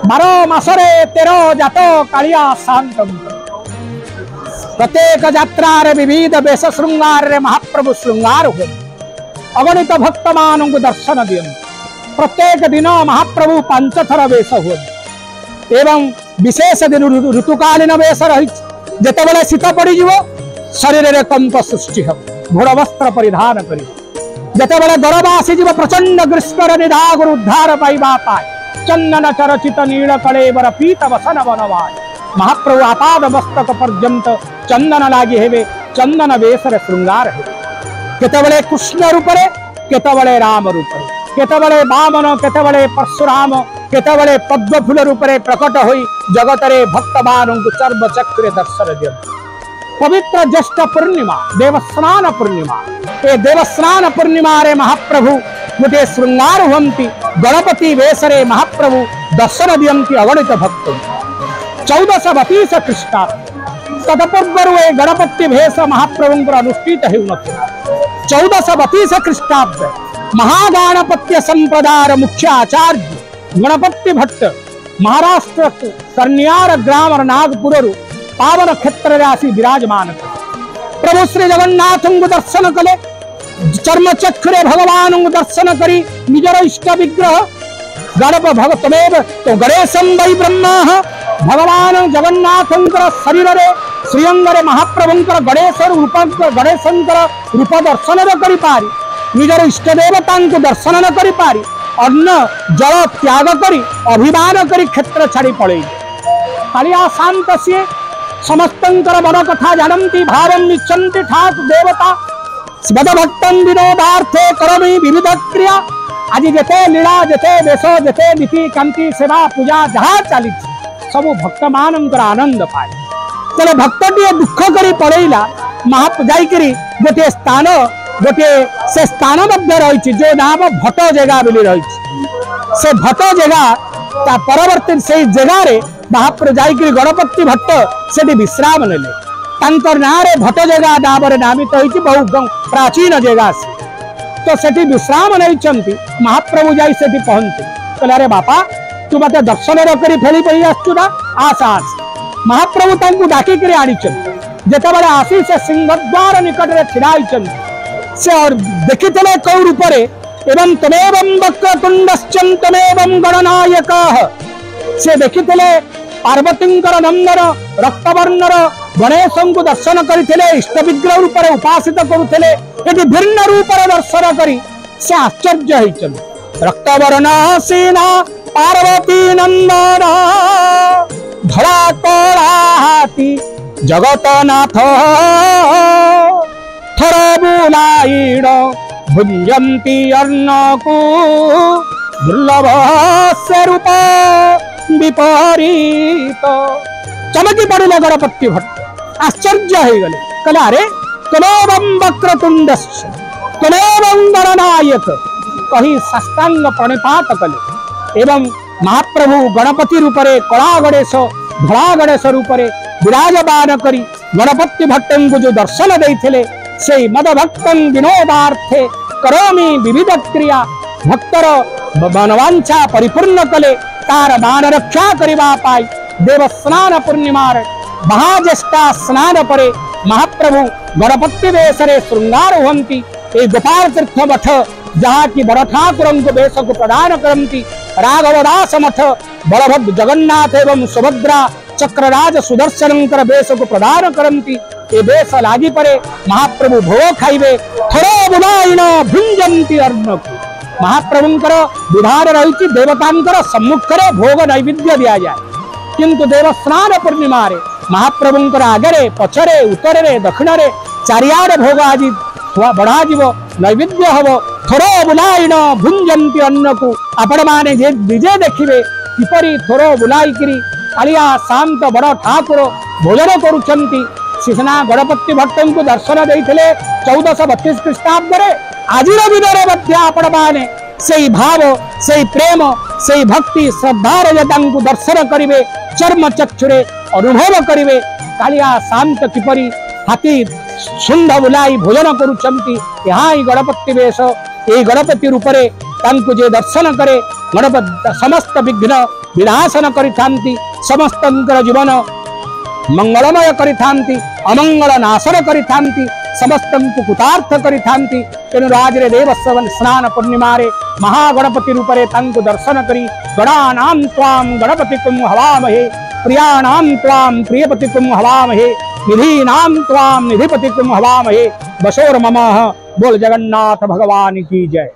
12 मासरे 13 जात कालिया शांत प्रत्येक यात्रा विविध वेश श्रृंगार महाप्रभु श्रृंगार हो अगणित भक्त मान दर्शन दियं प्रत्येक दिन महाप्रभु 5 थर वेश हो एवं विशेष दिन ऋतुकालीन वेश रही जितेबाला शीत पड़ शरीर में कंप सृष्टि हो घोड़ वस्त्र परिधान कर जितेबाला गरम आसीज प्रचंड ग्रीष्म निधाग उद्धार पाइबा पाए चंदन चरचित नील कलेवर पीत वसन बनवाय महाप्रभु आपाद मस्तक पर्यंत चंदन लागी हेवे चंदन वेशर श्रृंगार है केतबले कृष्ण रूपरे केतबले राम रूपरे केतबले वामन केतबले परशुराम केतबले पद्म फूल रूपरे प्रकट होई जगतरे भक्तमान सर्व चक्र दर्शन दिय पवित्र ज्येष्ठ पूर्णिमा देवस्नान पूर्णिमा ए देवस्नान पूर्णिमा रे महाप्रभु गोटे श्रृंगार हुंती गणपति वेशरे महाप्रभु दर्शन दियंती अगणित भक्त 1432 ख्रीष्टाब्द तत्पूर्व गणपति भेष महाप्रभु अनुष्ठित हो 1432 ख्रीष्टाब्द महागणपत्य संप्रदाय मुख्य आचार्य गणपति भट्ट महाराष्ट्र कर्ण्यार ग्राम नागपुर पावन क्षेत्र आसी विराजमान प्रभु श्री जगन्नाथ दर्शन कले चर्म चक्षुरे भगवान दर्शन करी निजर इष्ट विग्रह गणप भगतमेव तो गणेशं वै ब्रह्मा भगवान जगन्नाथ शरीर रे श्रीअंगरे महाप्रभुंकर गणेशंकर रूप दर्शन न करि पारी निजर इष्ट देवता दर्शन न करि पारी अन्न जल त्याग करी अभिमान करी क्षेत्र छाड़ी पड़े कालिया शांत सी समस्तंकर मन कथा जानती भावं निच्छन्ति ठाकुर देवता शिवभक्तं विनोदार्थे करमि विविध क्रिया आज जेते लीला जेते वेश जेते नीति कांति सेवा पूजा जहाँ चली सबू भक्त मानकर आनंद पाए तेरे भक्तटी दुख करी पड़ेला जाकरी गोटे स्थान गोटे से स्थान मध्य रही जो नाम भट जगह बोली रही से भट जगह परवर्ती से जगह महाप्रभु जाकरी गणपति भट्ट से विश्राम नेले ना भट जगह नाम नामित होती बहु प्राचीन जगह से तो सेठी विश्राम नहीं महाप्रभु जाई सेठी पहुंचे कहले अरे बापा तू मत दर्शन करी फेरी पड़ी आसुना आस आस महाप्रभु तांकु डाकी करी आनिचन जेतेबेले आसी से सिंहद्वार निकट रे छिड़ाई से और देखितले कौ रूप रे एवं तमेवं वक्रतुंडश्चं तमेवं गणनायकः से देखितले पार्वतींकर नंदन रक्तवर्णर गणेशं को दर्शन करथिले इष्ट विग्रह रूप रे उपासित करुथिले एटी भिन्न रूप रे दर्शन करी से आश्चर्य होइचन रक्तवर्ण सेना पार्वती नंदन धड़ा कला हाथी जगतनाथ थर बुलाइड भुंजंती अन्न को दुर्लभ से रूप विपरीत चमकी पड़े गणपति भट्ट आश्चर्य हो गले कहले अरे तमेवं वक्रतुंडश्च तमेवं गणनायक कही साष्टांग प्रणिपात कले एवं महाप्रभु गणपति रूपरे कला गणेश धड़ा गणेश रूपरे विराजमान करी गणपति भट्टं को जो दर्शन देइथिले से मद भक्तं विनोदार्थे करोमि विविध क्रिया भक्तर मनवांछा परिपूर्ण कले तार मान रक्षा करिबा पाई देवस्नान पूर्णिमा महाज्येष्ठा स्नान परे महाप्रभु गणपति वेशरे श्रृंगार हुंती ए गोपाल तीर्थ मठ जहाँ की बड़ ठाकुर वेश को प्रदान करती राघवदास मठ बलभद्र जगन्नाथ एवं सुभद्रा चक्रराज सुदर्शन वेश को प्रदान करती ए वेश लागी परे महाप्रभु भोग खाइबे थोड़ो बुलाइन भुंजंती अन्न को महाप्रभुंकर विधान रही देवतांकर सम्मुख भोग नैवेद्य दि जाए किंतु देवस्नान पूर्णिमा महाप्रभुंकर आगे पछरे उत्तरे दक्षिण चारियारे भोग आज बढ़ा नैवेद्य हम थोड़ो बुलाइन भुंजंती अन्न को आपण मैंने निजे देखिए किपरि थोड़ो बुलाई कालिया शांत बड़ ठाकुर भोजन करुछंती सिना गणपति भट्टं को दर्शन देते 1432 ख्रीष्टाब्द आज दिन आपण मैंने से भाव से प्रेम से भक्ति श्रद्धार को दर्शन करेंगे चर्म चक्षुरे अनुभव करेंगे कालिया शांत किपरि हाथी सुंद बुलाई भोजन करुछंती यहाँ ही गणपति वेश ये गणपति रूप जे दर्शन करे गणपति समस्त विघ्न विनाशन करिथांती समस्तंकर जीवन मंगलमय करिथांती अमंगल नाशन करिथांती समस्तंकु कृतार्थ करिथांती तेणु राजरे देवस्वन स्नान पूर्णिमारे महागणपति रूपरे तंकु दर्शन करी गणानां त्वां गणपतिकुं हवामहे प्रियाणां त्वां प्रियपतिकुं हवामहे निधीनां त्वां निधिपतिकुं हवामहे बसोर ममः। बोल जगन्नाथ भगवान की जय।